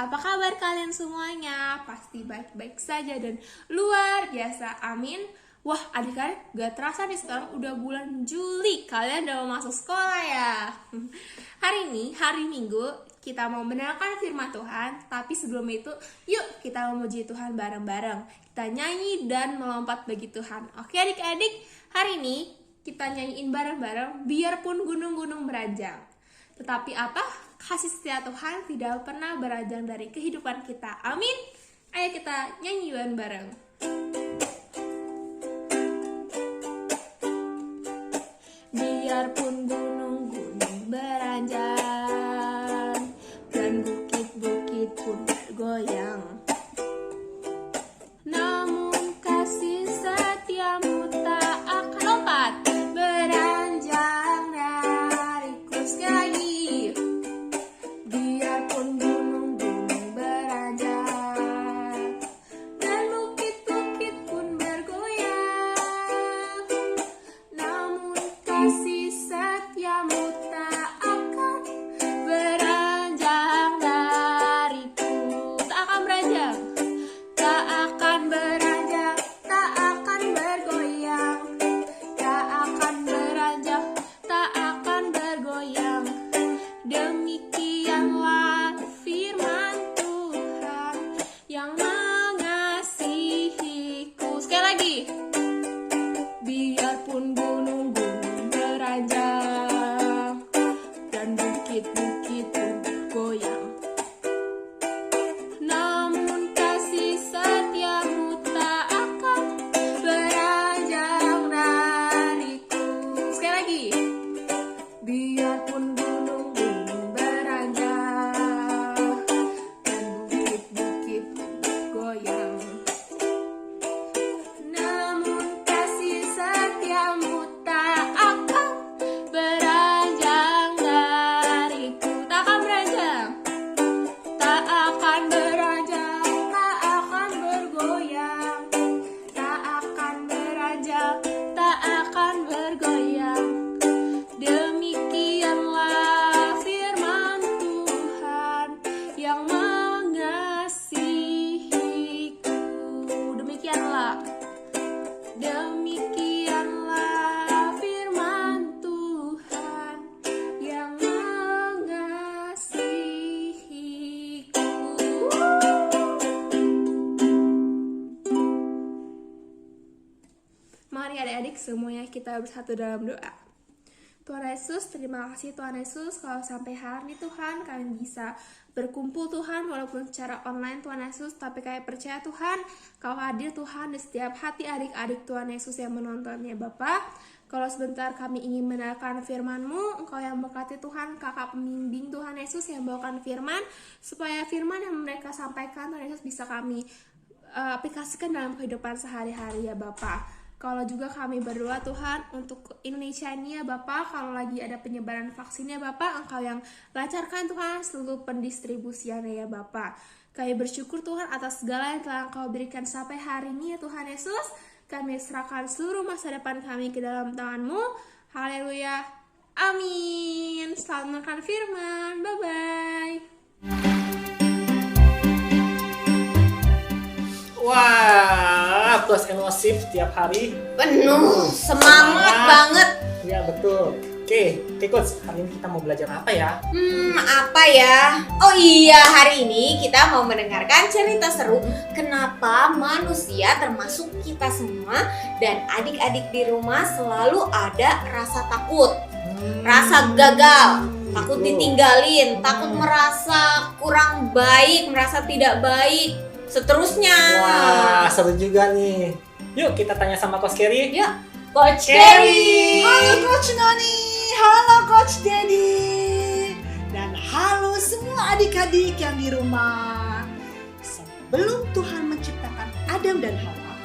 Apa kabar kalian semuanya? Pasti baik-baik saja dan luar biasa, amin. Wah, adik-adik, gak terasa nih sekarang udah bulan Juli. Kalian udah mau masuk sekolah ya? Hari ini, hari Minggu, kita mau mendengarkan firman Tuhan. Tapi sebelum itu, yuk kita memuji Tuhan bareng-bareng. Kita nyanyi dan melompat bagi Tuhan. Oke adik-adik, hari ini kita nyanyiin bareng-bareng biarpun gunung-gunung beranjak. Tetapi apa? Kasih setia Tuhan tidak pernah beranjak dari kehidupan kita. Amin. Ayo kita nyanyi bareng-bareng. Biarpun gunung-gunung beranjak dan bukit-bukit pun bergoyang, namun kasih setiamu tak akan lompat beranjak dariku. Sekali lagi. Biarpun gunung-gunung beranjak dan bukit-bukit pun bergoyang, namun kasih setiamu tak akan beranjak dariku. Tak akan beranjak, tak akan beranjak, tak akan bergoyang, tak akan beranjak, tak akan bergoyang. Demikianlah firman Tuhan yang mengasihiku. Sekali lagi. Biarpun gunung-gunung beranjak dan bukit-bukit pun bergoyang, namun kasih setiamu tak akan beranjak dariku. Sekali lagi. Biarpun gunung-gunung beranjak dan bukit-bukit pun bergoyang, namun kasih setiamu tak akan beranjak dariku. Tak akan beranjak, tak akan beranjak, tak akan bergoyang, tak akan beranjak, tak akan bergoyang. Demikianlah firman Tuhan yang mengasihiku. Demikianlah firman Tuhan yang mengasihiku. Mari adik-adik semuanya kita bersatu dalam doa. Tuhan Yesus, terima kasih Tuhan Yesus kalau sampai hari ini Tuhan kami bisa berkumpul Tuhan walaupun secara online Tuhan Yesus, tapi kami percaya Tuhan Kau hadir Tuhan di setiap hati adik-adik Tuhan Yesus yang menontonnya Bapa. Kalau sebentar kami ingin mendengarkan firman-Mu, Engkau yang berkati Tuhan, kakak pembimbing Tuhan Yesus yang bawakan firman, supaya firman yang mereka sampaikan Tuhan Yesus bisa kami aplikasikan dalam kehidupan sehari-hari ya Bapa. Kalau juga kami berdoa Tuhan untuk Indonesia ini ya Bapak, kalau lagi ada penyebaran vaksinnya Bapak, Engkau yang lancarkan Tuhan seluruh pendistribusiannya ya Bapak. Kami bersyukur Tuhan atas segala yang telah Engkau berikan sampai hari ini ya Tuhan Yesus. Kami serahkan seluruh masa depan kami ke dalam tangan-Mu. Haleluya. Amin. Selamat makan firman. Bye-bye. Wah, plus emosif setiap hari. Penuh semangat banget. Ya betul. Oke, Coach, hari ini kita mau belajar apa ya? Apa ya? Oh iya, hari ini kita mau mendengarkan cerita seru kenapa manusia termasuk kita semua dan adik-adik di rumah selalu ada rasa takut, rasa gagal, takut ditinggalin, takut merasa kurang baik, merasa tidak baik, seterusnya. Wah, seru juga nih. Yuk kita tanya sama Coach Kerry. Yuk, Coach Kerry. Halo Coach Noni, halo Coach Dedi, dan halo semua adik-adik yang di rumah. Sebelum Tuhan menciptakan Adam dan Hawa,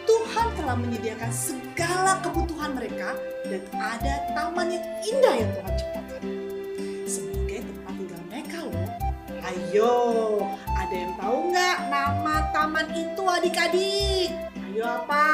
Tuhan telah menyediakan segala kebutuhan mereka dan ada taman yang indah yang Tuhan ciptakan sebagai tempat tinggal mereka loh. Ayo, ada yang tahu nggak nama taman itu adik-adik? Ayo apa?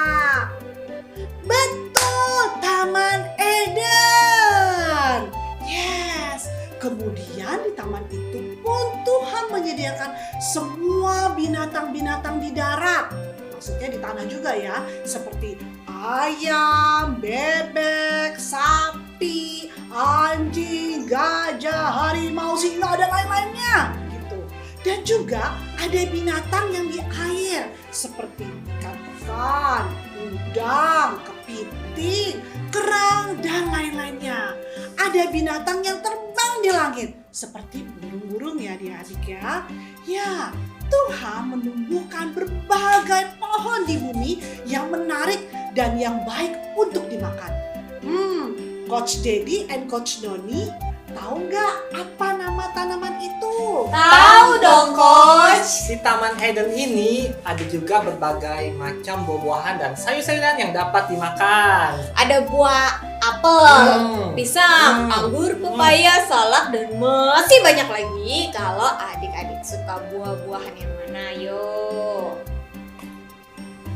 Betul, Taman Eden. Yes, kemudian di taman itu pun Tuhan menyediakan semua binatang-binatang di darat. Maksudnya di tanah juga ya, seperti ayam, bebek, sapi, anjing, gajah, harimau, singa, dan lain-lainnya gitu. Dan juga ada binatang yang di air seperti ikan, udang, kepiting, kerang, dan lain-lainnya. Ada binatang yang terbang di langit seperti burung-burung ya adik-adik ya. Ya, Tuhan menumbuhkan berbagai pohon di bumi yang menarik dan yang baik untuk dimakan. Coach Dedi and Coach Noni, tahu nggak apa nama tanaman itu? Tahu dong, Coach. Di Taman Eden ini ada juga berbagai macam buah-buahan dan sayur-sayuran yang dapat dimakan. Ada buah apel, pisang, anggur, pepaya, salak, dan masih banyak lagi. Kalau adik-adik suka buah-buahan yang mana, yuk.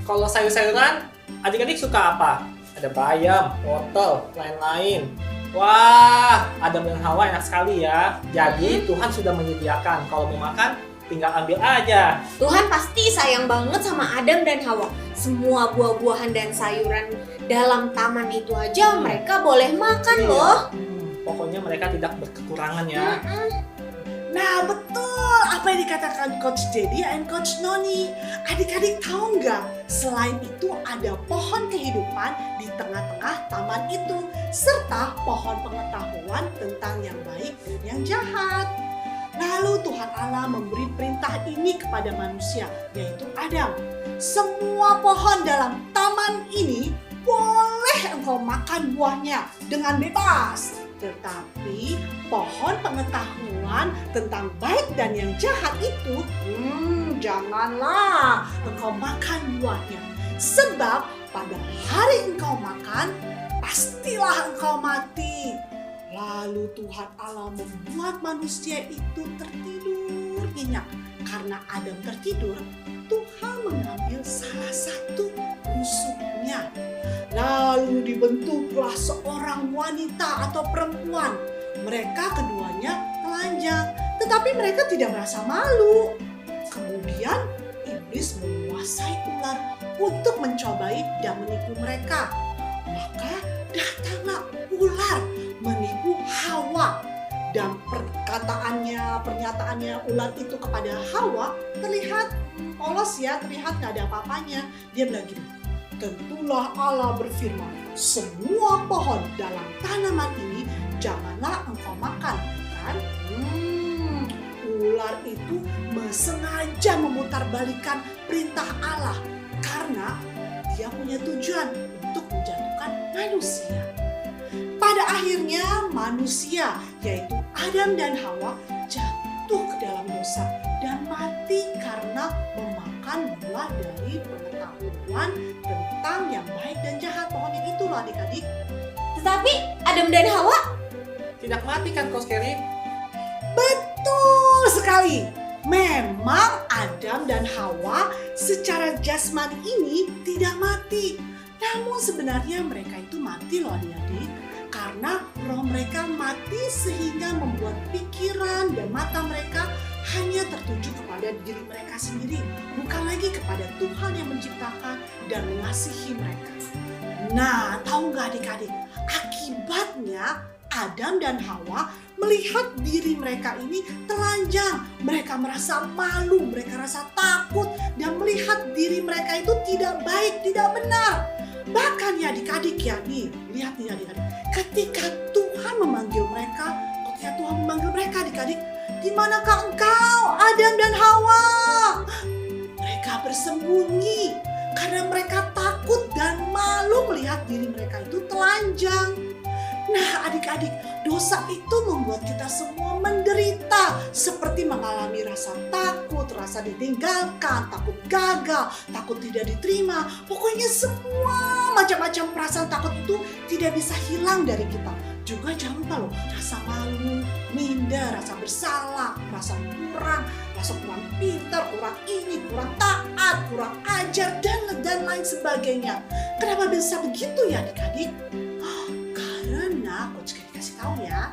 Kalau sayur-sayuran, adik-adik suka apa? Ada bayam, wortel, lain-lain. Wah, Adam dan Hawa enak sekali ya. Jadi Tuhan sudah menyediakan. Kalau mau makan, tinggal ambil aja. Tuhan pasti sayang banget sama Adam dan Hawa. Semua buah-buahan dan sayuran dalam taman itu aja mereka boleh makan loh. Pokoknya mereka tidak berkekurangan ya. Nah betul apa yang dikatakan Coach Dedi and Coach Noni. Adik-adik tahu nggak? Selain itu ada pohon kehidupan di tengah-tengah taman itu. Serta pohon pengetahuan tentang yang baik dan yang jahat. Lalu Tuhan Allah memberi perintah ini kepada manusia, yaitu Adam. Semua pohon dalam taman ini boleh engkau makan buahnya dengan bebas. Tetapi pohon pengetahuan tentang baik dan yang jahat itu, janganlah engkau makan buahnya. Sebab pada hari engkau makan, pastilah engkau mati. Lalu Tuhan Allah membuat manusia itu tertidur nyenyak. Karena Adam tertidur, Tuhan mengambil salah satu musuhnya. Lalu dibentuklah seorang wanita atau perempuan. Mereka keduanya telanjang, tetapi mereka tidak merasa malu. Kemudian iblis menguasai ular untuk mencobai dan menipu mereka. Maka datanglah ular menipu Hawa. Dan pernyataannya ular itu kepada Hawa terlihat polos ya, terlihat gak ada apa-apanya. Dia bilang gini, tentulah Allah berfirman, semua pohon dalam tanaman ini janganlah engkau makan, kan? Ular itu sengaja memutarbalikkan perintah Allah karena dia punya tujuan untuk menjatuhkan manusia. Pada akhirnya manusia, yaitu Adam dan Hawa, jatuh ke dalam dosa dan mati karena memakan buah dari pengetahuan tentang yang baik dan jahat. Pohon yang itu loh adik-adik. Tetapi Adam dan Hawa Tidak mati kan Coach Kerry? Betul sekali. Memang Adam dan Hawa secara jasmani ini tidak mati. Namun sebenarnya mereka itu mati loh adik-adik. Karena roh mereka mati sehingga membuat pikiran dan mata mereka hanya tertuju kepada diri mereka sendiri. Bukan lagi kepada Tuhan yang menciptakan dan mengasihi mereka. Nah, tahu nggak adik-adik? Akibatnya Adam dan Hawa melihat diri mereka ini telanjang. Mereka merasa malu, mereka rasa takut. Dan melihat diri mereka itu tidak baik, tidak benar. Bahkan ya adik-adik ya, nih lihat nih adik-adik. Ketika Tuhan memanggil mereka, adik-adik, di manakah engkau Adam dan Hawa? Mereka bersembunyi karena mereka takut dan malu melihat diri mereka itu telanjang. Nah adik-adik, dosa itu membuat kita semua menderita. Seperti mengalami rasa takut, rasa ditinggalkan, takut gagal, takut tidak diterima. Pokoknya semua macam-macam perasaan takut itu tidak bisa hilang dari kita. Juga jangan lupa loh, rasa malu, minder, rasa bersalah, rasa kurang pintar, kurang ini, kurang taat, kurang ajar, dan lain sebagainya. Kenapa bisa begitu ya adik-adik? Karena Coach Kerry kasih tahu ya,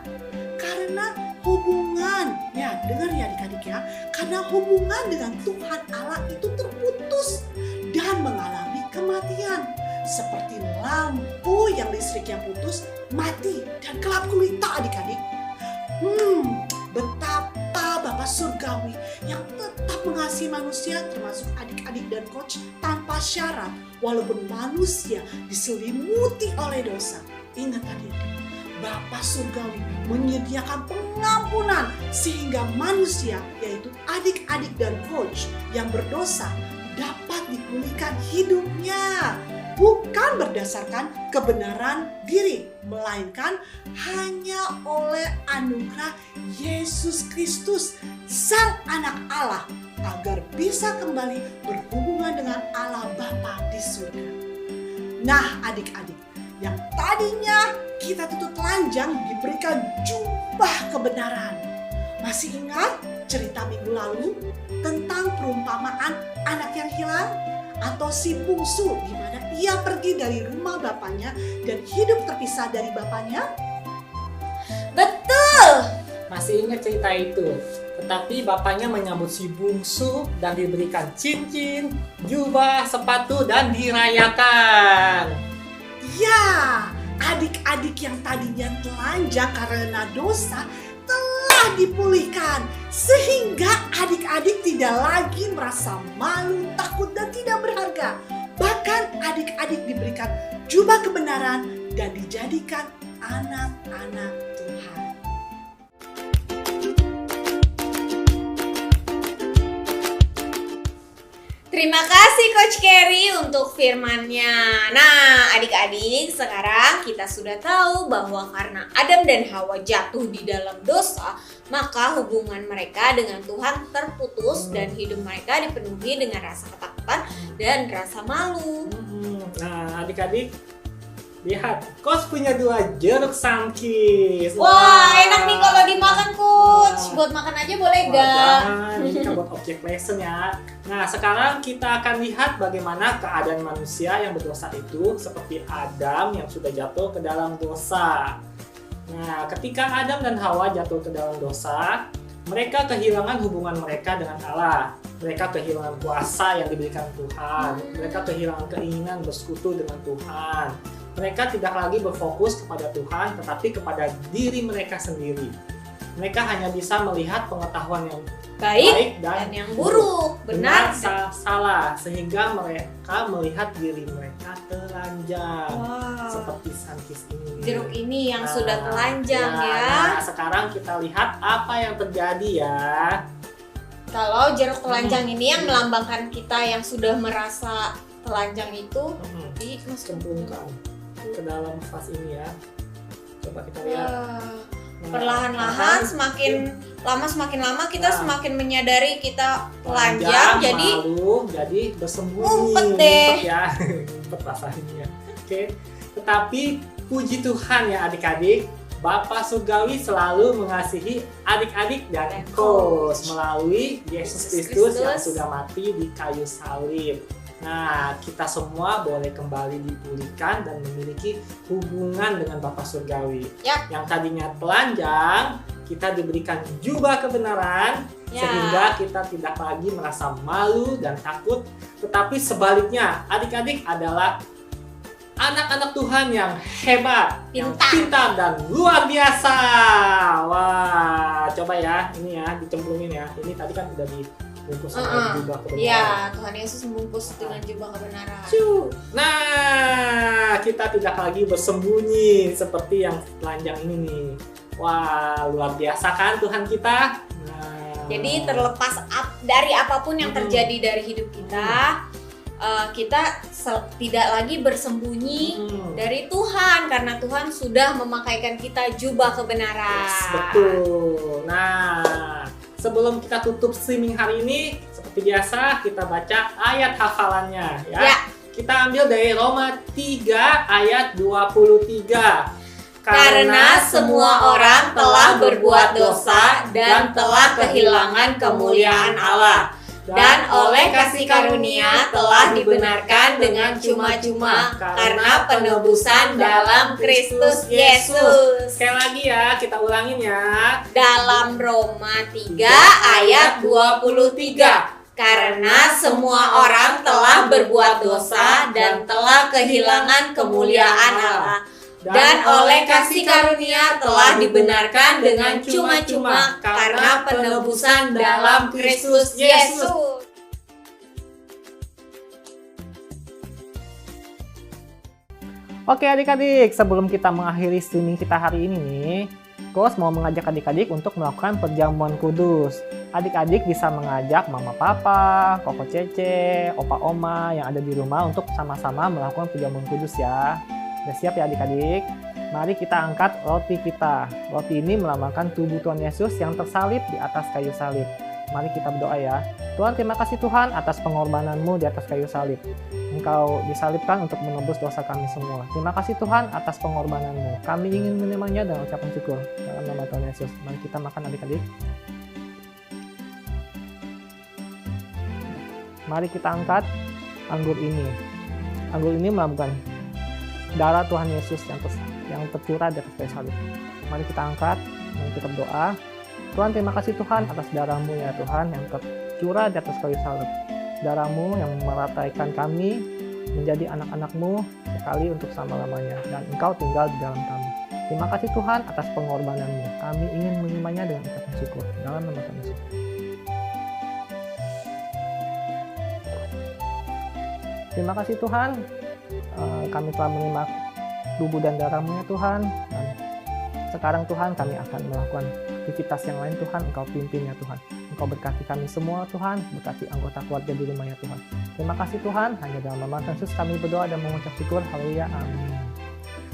karena hubungan, ya dengar ya adik-adik ya, karena hubungan dengan Tuhan Allah itu terputus dan mengalami kematian. Seperti lampu yang listriknya putus, mati dan kelap gulita adik-adik. Betapa Bapa Surgawi yang tetap mengasihi manusia termasuk adik-adik dan coach tanpa syarat walaupun manusia diselimuti oleh dosa. Ingat adik-adik, Bapa Surgawi menyediakan pengampunan sehingga manusia yaitu adik-adik dan coach yang berdosa dapat dipulihkan hidupnya. Bukan berdasarkan kebenaran diri, melainkan hanya oleh anugerah Yesus Kristus, Sang Anak Allah, agar bisa kembali berhubungan dengan Allah Bapa di surga. Nah adik-adik, yang tadinya kita tutup telanjang diberikan jubah kebenaran. Masih ingat cerita minggu lalu tentang perumpamaan anak yang hilang? Atau si bungsu di mana ia pergi dari rumah bapaknya dan hidup terpisah dari bapaknya? Betul. Masih ingat cerita itu. Tetapi bapaknya menyambut si bungsu dan diberikan cincin, jubah, sepatu dan dirayakan. Ya, adik-adik yang tadinya telanjang karena dosa telah dipulihkan sehingga adik-adik tidak lagi merasa malu, takut dan tidak berharga. Bahkan adik-adik diberikan jubah kebenaran dan dijadikan anak-anak Tuhan. Terima kasih Coach Carey untuk firman-Nya. Nah, adik-adik, sekarang kita sudah tahu bahwa karena Adam dan Hawa jatuh di dalam dosa, maka hubungan mereka dengan Tuhan terputus dan hidup mereka dipenuhi dengan rasa ketakutan dan rasa malu. Nah, adik-adik, lihat, Coach punya 2 jeruk sangkis. Wah, enak nih kalau dimakan, Coach. Buat makan aja boleh gak? Jangan, ini kan buat objek lesson ya. Nah, sekarang kita akan lihat bagaimana keadaan manusia yang berdosa itu seperti Adam yang sudah jatuh ke dalam dosa. Nah, ketika Adam dan Hawa jatuh ke dalam dosa, mereka kehilangan hubungan mereka dengan Allah. Mereka kehilangan kuasa yang diberikan Tuhan. Mereka kehilangan keinginan bersekutu dengan Tuhan. Mereka tidak lagi berfokus kepada Tuhan, tetapi kepada diri mereka sendiri. Mereka hanya bisa melihat pengetahuan yang baik dan yang buruk, benar salah, sehingga mereka melihat diri mereka telanjang. Seperti sangkis ini. Jeruk ini yang sudah telanjang ya. Nah, sekarang kita lihat apa yang terjadi ya. Kalau jeruk telanjang ini yang melambangkan kita yang sudah merasa telanjang itu Cemplungkan ke dalam vas ini ya. Coba kita lihat. Perlahan-lahan semakin lama kita semakin menyadari kita telanjang, jadi malu, jadi bersembunyi. Ngumpet deh. Ya, ngumpet rasanya. Oke. Tetapi puji Tuhan ya adik-adik, Bapa Surgawi selalu mengasihi adik-adik dan Coach melalui Yesus Kristus yang sudah mati di kayu salib. Nah, kita semua boleh kembali dipulihkan dan memiliki hubungan dengan Bapa Surgawi. Yap. Yang tadinya telanjang, kita diberikan jubah kebenaran, sehingga kita tidak lagi merasa malu dan takut. Tetapi sebaliknya, adik-adik adalah anak-anak Tuhan yang hebat, yang pintar dan luar biasa. Wah, coba ya, ini ya, dicemplungin ya. Ini tadi kan udah dibungkus sama jubah kebenaran. Iya, Tuhan Yesus membungkus dengan jubah kebenaran. Nah, kita tidak lagi bersembunyi seperti yang telanjang ini nih. Wah, luar biasa kan Tuhan kita? Nah, jadi terlepas dari apapun yang terjadi dari hidup kita, kita tidak lagi bersembunyi dari Tuhan karena Tuhan sudah memakaikan kita jubah kebenaran. Yes, betul. Nah, sebelum kita tutup streaming hari ini, seperti biasa kita baca ayat hafalannya ya. Kita ambil dari Roma 3 ayat 23. Karena semua orang telah berbuat dosa dan telah kehilangan kemuliaan Allah, Dan oleh kasih karunia telah dibenarkan dengan cuma-cuma karena penebusan dalam Kristus Yesus. Sekali lagi ya, kita ulangin ya. Dalam Roma 3 ayat 23. Karena semua orang telah berbuat dosa dan telah kehilangan kemuliaan Allah. Dan oleh kasih karunia telah dibenarkan dengan cuma-cuma karena penebusan dalam Kristus Yesus. Oke adik-adik, sebelum kita mengakhiri streaming kita hari ini nih, Coach mau mengajak adik-adik untuk melakukan perjamuan kudus. Adik-adik bisa mengajak mama papa, koko cece, opa oma yang ada di rumah untuk sama-sama melakukan perjamuan kudus ya. Udah siap ya adik-adik? Mari kita angkat roti kita. Roti ini melambangkan tubuh Tuhan Yesus yang tersalib di atas kayu salib. Mari kita berdoa ya. Tuhan, terima kasih Tuhan atas pengorbananmu di atas kayu salib. Engkau disalibkan untuk menebus dosa kami semua. Terima kasih Tuhan atas pengorbananmu. Kami ingin menerimanya dengan ucapan syukur. Dalam nama Tuhan Yesus. Mari kita makan adik-adik. Mari kita angkat anggur ini. Anggur ini melambangkan darah Tuhan Yesus yang tercurah di atas kayu salib. Mari kita angkat, mari kita berdoa. Tuhan, terima kasih Tuhan atas darah-Mu ya Tuhan yang tercurah di atas kayu salib. Darah-Mu yang merataikan kami menjadi anak-anak-Mu sekali untuk selama-lamanya, dan Engkau tinggal di dalam kami. Terima kasih Tuhan atas pengorbanan-Mu. Kami ingin menerimanya dengan ucapan syukur. Dalam nama Tuhan Yesus. Terima kasih Tuhan, kami telah menerima tubuh dan darah-Mu ya Tuhan. Dan sekarang Tuhan kami akan melakukan aktivitas yang lain Tuhan. Engkau pimpin ya Tuhan. Engkau berkati kami semua Tuhan. Berkati anggota keluarga di rumah ya Tuhan. Terima kasih Tuhan. Hanya dalam nama Tuhan Yesus kami berdoa dan mengucap syukur. Haleluya. Amin.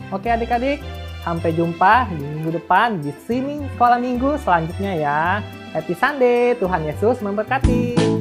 Oke adik-adik, sampai jumpa di minggu depan di streaming sekolah minggu selanjutnya ya. Happy Sunday. Tuhan Yesus memberkati.